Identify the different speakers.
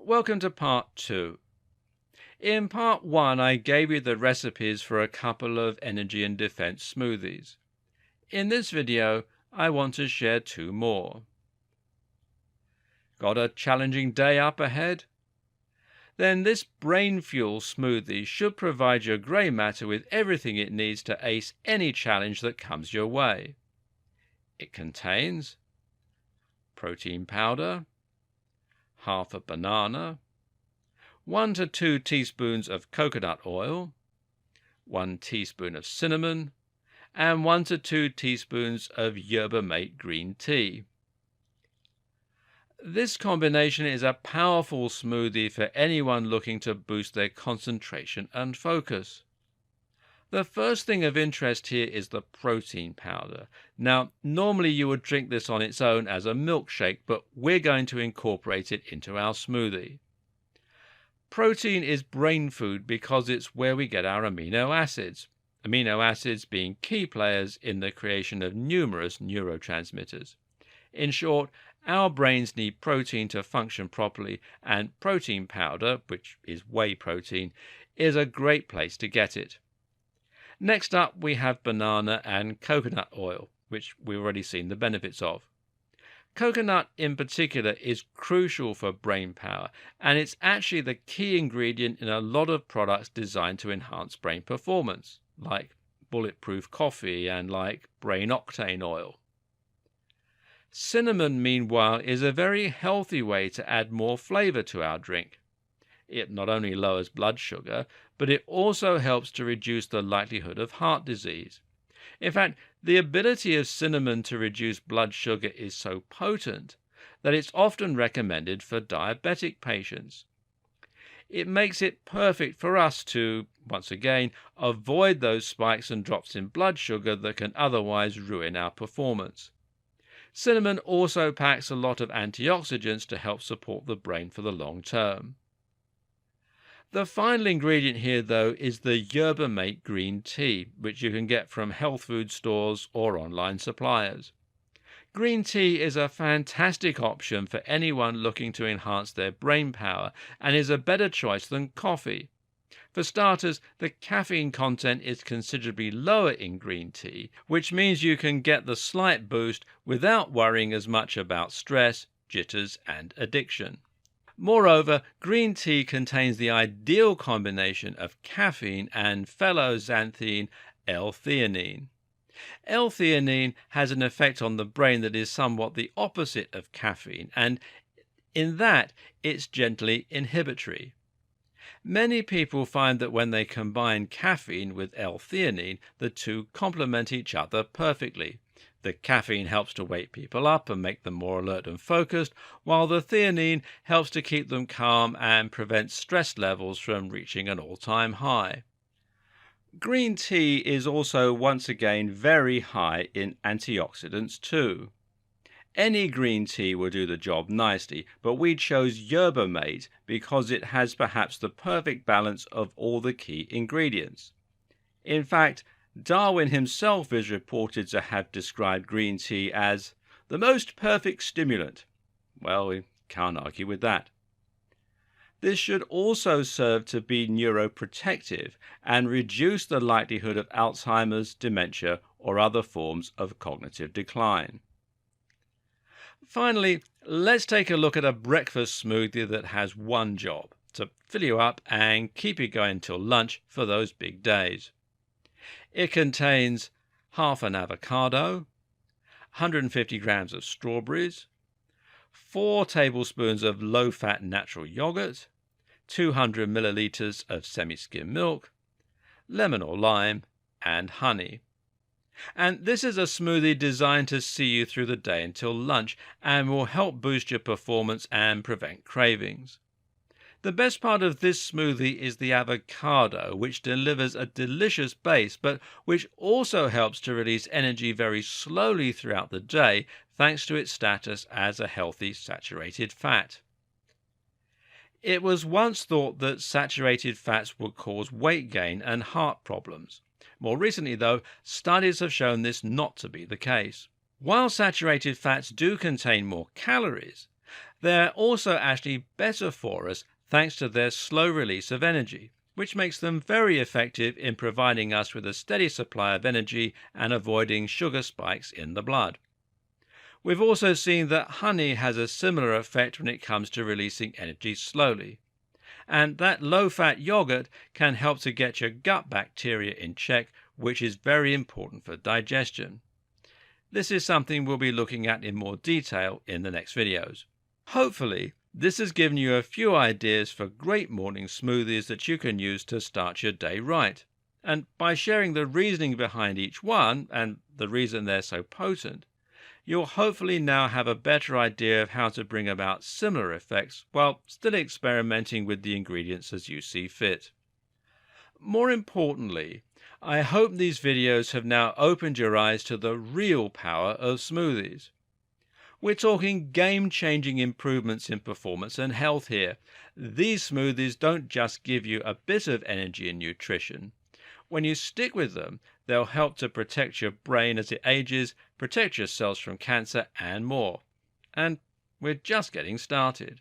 Speaker 1: Welcome to part 2. In part 1 I gave you the recipes for a couple of energy and defense smoothies. In this video I want to share 2 more. Got a challenging day up ahead? Then this brain fuel smoothie should provide your grey matter with everything it needs to ace any challenge that comes your way. It contains protein powder, half a banana, 1 to 2 teaspoons of coconut oil, 1 teaspoon of cinnamon, and 1 to 2 teaspoons of yerba mate green tea. This combination is a powerful smoothie for anyone looking to boost their concentration and focus. The first thing of interest here is the protein powder. Now, normally you would drink this on its own as a milkshake, but we're going to incorporate it into our smoothie. Protein is brain food because it's where we get our amino acids being key players in the creation of numerous neurotransmitters. In short, our brains need protein to function properly, and protein powder, which is whey protein, is a great place to get it. Next up, we have banana and coconut oil, which we've already seen the benefits of. Coconut in particular is crucial for brain power, and it's actually the key ingredient in a lot of products designed to enhance brain performance, like bulletproof coffee and like brain octane oil. Cinnamon, meanwhile, is a very healthy way to add more flavor to our drink. It not only lowers blood sugar, but it also helps to reduce the likelihood of heart disease. In fact, the ability of cinnamon to reduce blood sugar is so potent that it's often recommended for diabetic patients. It makes it perfect for us to, once again, avoid those spikes and drops in blood sugar that can otherwise ruin our performance. Cinnamon also packs a lot of antioxidants to help support the brain for the long term. The final ingredient here, though, is the yerba mate green tea, which you can get from health food stores or online suppliers. Green tea is a fantastic option for anyone looking to enhance their brain power and is a better choice than coffee. For starters, the caffeine content is considerably lower in green tea, which means you can get the slight boost without worrying as much about stress, jitters, and addiction. Moreover, green tea contains the ideal combination of caffeine and fellow xanthine L-theanine. L-theanine has an effect on the brain that is somewhat the opposite of caffeine, and in that it's gently inhibitory. Many people find that when they combine caffeine with L-theanine, the two complement each other perfectly. The caffeine helps to wake people up and make them more alert and focused, while the theanine helps to keep them calm and prevents stress levels from reaching an all-time high. Green tea is also once again very high in antioxidants too. Any green tea will do the job nicely, but we chose yerba mate because it has perhaps the perfect balance of all the key ingredients. In fact, Darwin himself is reported to have described green tea as the most perfect stimulant. Well, we can't argue with that. This should also serve to be neuroprotective and reduce the likelihood of Alzheimer's, dementia, or other forms of cognitive decline. Finally, let's take a look at a breakfast smoothie that has one job: to fill you up and keep you going till lunch for those big days. It contains half an avocado, 150 grams of strawberries, 4 tablespoons of low-fat natural yogurt, 200 milliliters of semi-skim milk, lemon or lime, and honey. And this is a smoothie designed to see you through the day until lunch and will help boost your performance and prevent cravings. The best part of this smoothie is the avocado, which delivers a delicious base, but which also helps to release energy very slowly throughout the day, thanks to its status as a healthy saturated fat. It was once thought that saturated fats would cause weight gain and heart problems. More recently, though, studies have shown this not to be the case. While saturated fats do contain more calories, They're also actually better for us thanks to their slow release of energy, which makes them very effective in providing us with a steady supply of energy and avoiding sugar spikes in the blood. We've also seen that honey has a similar effect when it comes to releasing energy slowly. And that low-fat yogurt can help to get your gut bacteria in check, which is very important for digestion. This is something we'll be looking at in more detail in the next videos. Hopefully, this has given you a few ideas for great morning smoothies that you can use to start your day right. And by sharing the reasoning behind each one and the reason they're so potent, you'll hopefully now have a better idea of how to bring about similar effects while still experimenting with the ingredients as you see fit. More importantly, I hope these videos have now opened your eyes to the real power of smoothies. We're talking game-changing improvements in performance and health here. These smoothies don't just give you a bit of energy and nutrition. When you stick with them, they'll help to protect your brain as it ages, protect your cells from cancer, and more. And we're just getting started.